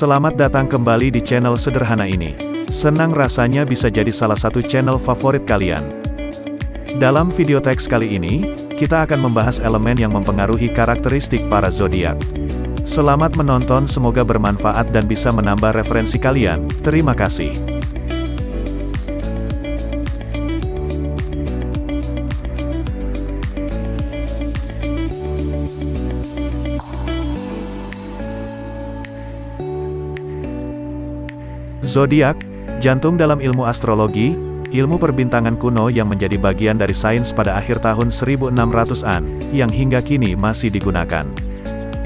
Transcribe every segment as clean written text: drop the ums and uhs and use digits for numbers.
Selamat datang kembali di channel sederhana ini. Senang rasanya bisa jadi salah satu channel favorit kalian. Dalam video teks kali ini, kita akan membahas elemen yang mempengaruhi karakteristik para zodiak. Selamat menonton, semoga bermanfaat dan bisa menambah referensi kalian. Terima kasih. Zodiak, jantung dalam ilmu astrologi, ilmu perbintangan kuno yang menjadi bagian dari sains pada akhir tahun 1600-an, yang hingga kini masih digunakan.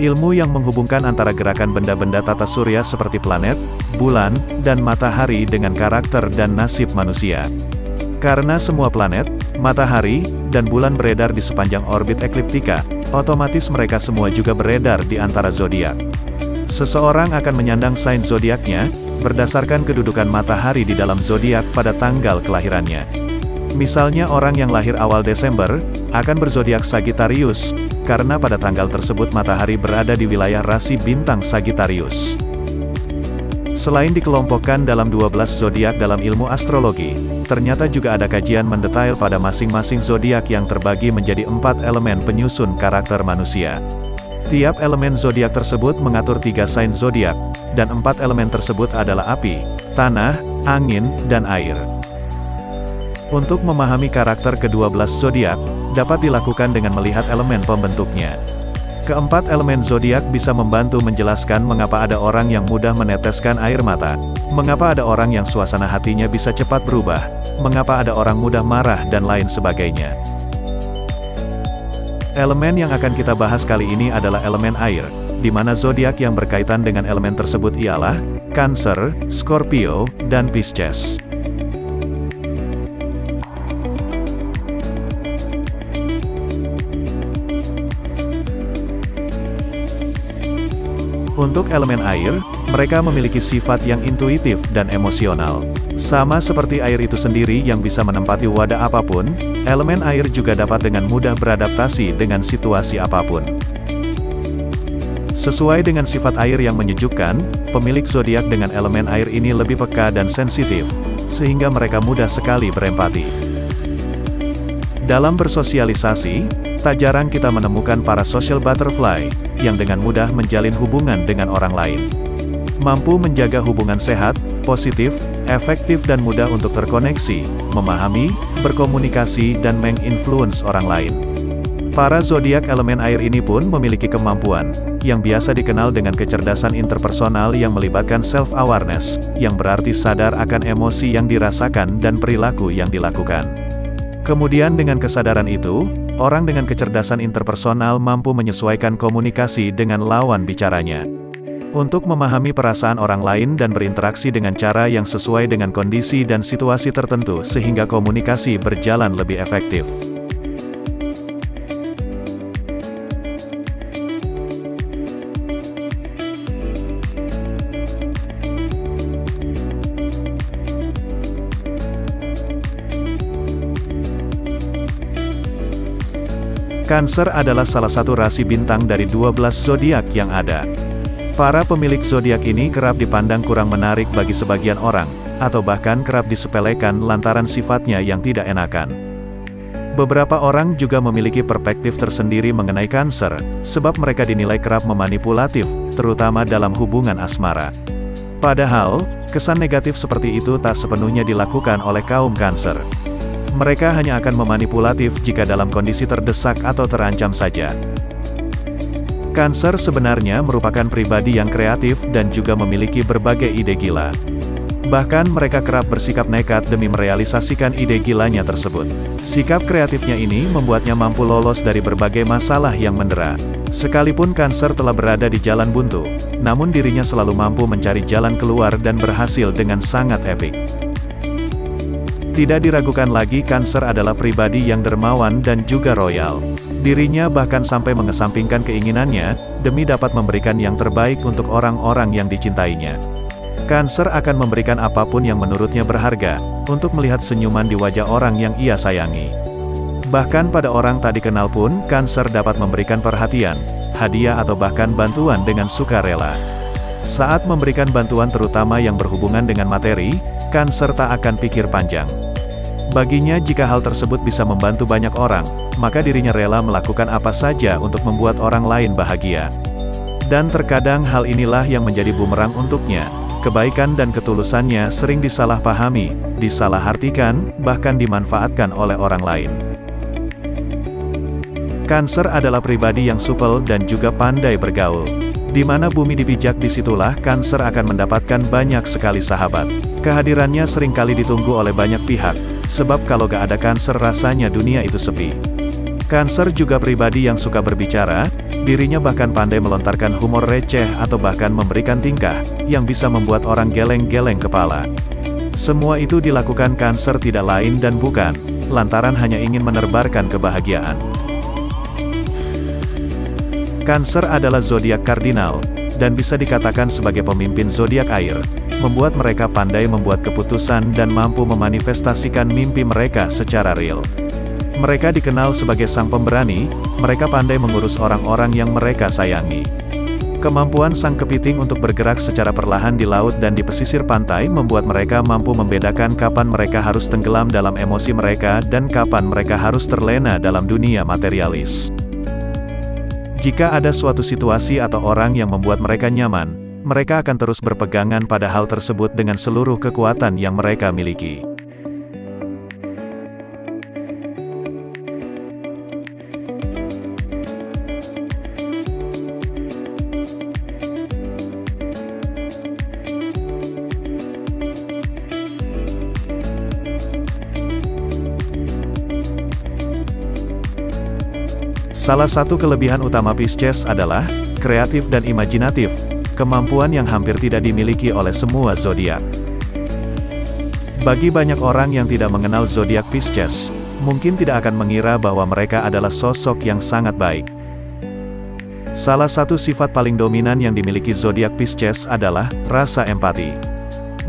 Ilmu yang menghubungkan antara gerakan benda-benda tata surya seperti planet, bulan, dan matahari dengan karakter dan nasib manusia. Karena semua planet, matahari, dan bulan beredar di sepanjang orbit ekliptika, otomatis mereka semua juga beredar di antara zodiak. Seseorang akan menyandang sign zodiaknya berdasarkan kedudukan matahari di dalam zodiak pada tanggal kelahirannya. Misalnya orang yang lahir awal Desember akan berzodiak Sagittarius karena pada tanggal tersebut matahari berada di wilayah rasi bintang Sagittarius. Selain dikelompokkan dalam 12 zodiak dalam ilmu astrologi, ternyata juga ada kajian mendetail pada masing-masing zodiak yang terbagi menjadi 4 elemen penyusun karakter manusia. Tiap elemen zodiak tersebut mengatur 3 sign zodiak, dan 4 elemen tersebut adalah api, tanah, angin, dan air. Untuk memahami karakter ke-12 zodiak, dapat dilakukan dengan melihat elemen pembentuknya. Keempat elemen zodiak bisa membantu menjelaskan mengapa ada orang yang mudah meneteskan air mata, mengapa ada orang yang suasana hatinya bisa cepat berubah, mengapa ada orang mudah marah, dan lain sebagainya. Elemen yang akan kita bahas kali ini adalah elemen air, di mana zodiak yang berkaitan dengan elemen tersebut ialah Cancer, Scorpio, dan Pisces. Untuk elemen air, mereka memiliki sifat yang intuitif dan emosional. Sama seperti air itu sendiri yang bisa menempati wadah apapun, elemen air juga dapat dengan mudah beradaptasi dengan situasi apapun. Sesuai dengan sifat air yang menyejukkan, pemilik zodiak dengan elemen air ini lebih peka dan sensitif, sehingga mereka mudah sekali berempati. Dalam bersosialisasi, tak jarang kita menemukan para social butterfly, yang dengan mudah menjalin hubungan dengan orang lain. Mampu menjaga hubungan sehat, positif, efektif dan mudah untuk terkoneksi, memahami, berkomunikasi dan menginfluence orang lain. Para zodiak elemen air ini pun memiliki kemampuan, yang biasa dikenal dengan kecerdasan interpersonal yang melibatkan self-awareness, yang berarti sadar akan emosi yang dirasakan dan perilaku yang dilakukan. Kemudian dengan kesadaran itu, orang dengan kecerdasan interpersonal mampu menyesuaikan komunikasi dengan lawan bicaranya. Untuk memahami perasaan orang lain dan berinteraksi dengan cara yang sesuai dengan kondisi dan situasi tertentu sehingga komunikasi berjalan lebih efektif. Cancer adalah salah satu rasi bintang dari 12 zodiak yang ada. Para pemilik zodiak ini kerap dipandang kurang menarik bagi sebagian orang, atau bahkan kerap disepelekan lantaran sifatnya yang tidak enakan. Beberapa orang juga memiliki perspektif tersendiri mengenai Cancer, sebab mereka dinilai kerap memanipulatif, terutama dalam hubungan asmara. Padahal, kesan negatif seperti itu tak sepenuhnya dilakukan oleh kaum Cancer. Mereka hanya akan memanipulatif jika dalam kondisi terdesak atau terancam saja. Cancer sebenarnya merupakan pribadi yang kreatif dan juga memiliki berbagai ide gila. Bahkan mereka kerap bersikap nekat demi merealisasikan ide gilanya tersebut. Sikap kreatifnya ini membuatnya mampu lolos dari berbagai masalah yang mendera. Sekalipun Cancer telah berada di jalan buntu, namun dirinya selalu mampu mencari jalan keluar dan berhasil dengan sangat epik. Tidak diragukan lagi, Cancer adalah pribadi yang dermawan dan juga royal. Dirinya bahkan sampai mengesampingkan keinginannya, demi dapat memberikan yang terbaik untuk orang-orang yang dicintainya. Cancer akan memberikan apapun yang menurutnya berharga, untuk melihat senyuman di wajah orang yang ia sayangi. Bahkan pada orang tak dikenal pun, Cancer dapat memberikan perhatian, hadiah atau bahkan bantuan dengan sukarela. Saat memberikan bantuan terutama yang berhubungan dengan materi, Cancer tak akan pikir panjang. Baginya jika hal tersebut bisa membantu banyak orang, maka dirinya rela melakukan apa saja untuk membuat orang lain bahagia. Dan terkadang hal inilah yang menjadi bumerang untuknya. Kebaikan dan ketulusannya sering disalahpahami, disalahartikan, bahkan dimanfaatkan oleh orang lain. Cancer adalah pribadi yang supel dan juga pandai bergaul. Di mana bumi dipijak disitulah Cancer akan mendapatkan banyak sekali sahabat. Kehadirannya seringkali ditunggu oleh banyak pihak, sebab kalau gak ada Cancer rasanya dunia itu sepi. Cancer juga pribadi yang suka berbicara, dirinya bahkan pandai melontarkan humor receh atau bahkan memberikan tingkah, yang bisa membuat orang geleng-geleng kepala. Semua itu dilakukan Cancer tidak lain dan bukan, lantaran hanya ingin menebarkan kebahagiaan. Cancer adalah zodiak kardinal, dan bisa dikatakan sebagai pemimpin zodiak air, membuat mereka pandai membuat keputusan dan mampu memanifestasikan mimpi mereka secara real. Mereka dikenal sebagai sang pemberani, mereka pandai mengurus orang-orang yang mereka sayangi. Kemampuan sang kepiting untuk bergerak secara perlahan di laut dan di pesisir pantai membuat mereka mampu membedakan kapan mereka harus tenggelam dalam emosi mereka dan kapan mereka harus terlena dalam dunia materialis. Jika ada suatu situasi atau orang yang membuat mereka nyaman, mereka akan terus berpegangan pada hal tersebut dengan seluruh kekuatan yang mereka miliki. Salah satu kelebihan utama Pisces adalah kreatif dan imajinatif, kemampuan yang hampir tidak dimiliki oleh semua zodiak. Bagi banyak orang yang tidak mengenal zodiak Pisces, mungkin tidak akan mengira bahwa mereka adalah sosok yang sangat baik. Salah satu sifat paling dominan yang dimiliki zodiak Pisces adalah rasa empati.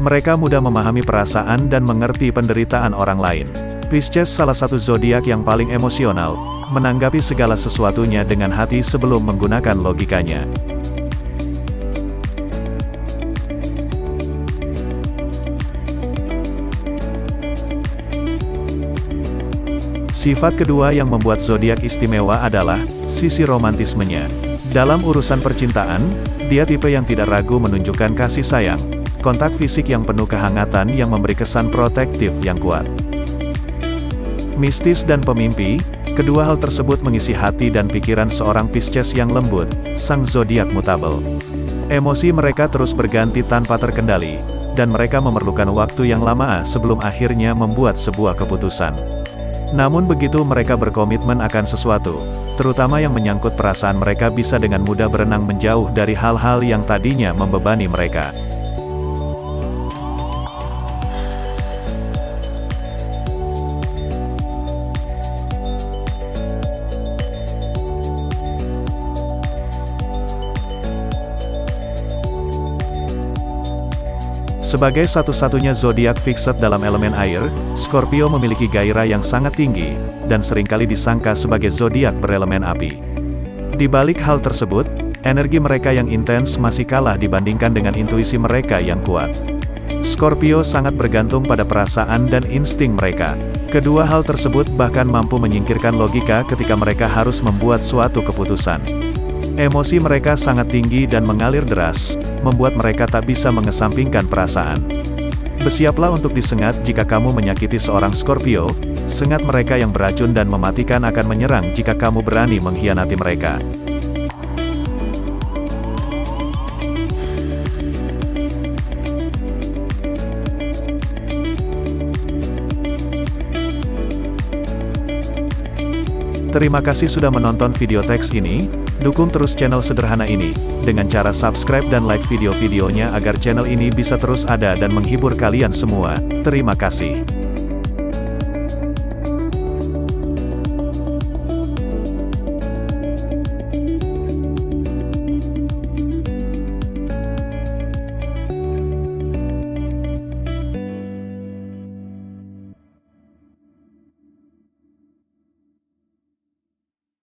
Mereka mudah memahami perasaan dan mengerti penderitaan orang lain. Pisces salah satu zodiak yang paling emosional, menanggapi segala sesuatunya dengan hati sebelum menggunakan logikanya. Sifat kedua yang membuat zodiak istimewa adalah sisi romantismenya. Dalam urusan percintaan, dia tipe yang tidak ragu menunjukkan kasih sayang, kontak fisik yang penuh kehangatan yang memberi kesan protektif yang kuat. Mistis dan pemimpi, kedua hal tersebut mengisi hati dan pikiran seorang Pisces yang lembut, sang zodiak mutabel. Emosi mereka terus berganti tanpa terkendali, dan mereka memerlukan waktu yang lama sebelum akhirnya membuat sebuah keputusan. Namun begitu mereka berkomitmen akan sesuatu, terutama yang menyangkut perasaan, mereka bisa dengan mudah berenang menjauh dari hal-hal yang tadinya membebani mereka. Sebagai satu-satunya zodiak fixed dalam elemen air, Scorpio memiliki gairah yang sangat tinggi, dan seringkali disangka sebagai zodiak berelemen api. Di balik hal tersebut, energi mereka yang intens masih kalah dibandingkan dengan intuisi mereka yang kuat. Scorpio sangat bergantung pada perasaan dan insting mereka. Kedua hal tersebut bahkan mampu menyingkirkan logika ketika mereka harus membuat suatu keputusan. Emosi mereka sangat tinggi dan mengalir deras, membuat mereka tak bisa mengesampingkan perasaan. Bersiaplah untuk disengat jika kamu menyakiti seorang Scorpio, sengat mereka yang beracun dan mematikan akan menyerang jika kamu berani mengkhianati mereka. Terima kasih sudah menonton video teks ini. Dukung terus channel sederhana ini, dengan cara subscribe dan like video-videonya agar channel ini bisa terus ada dan menghibur kalian semua. Terima kasih.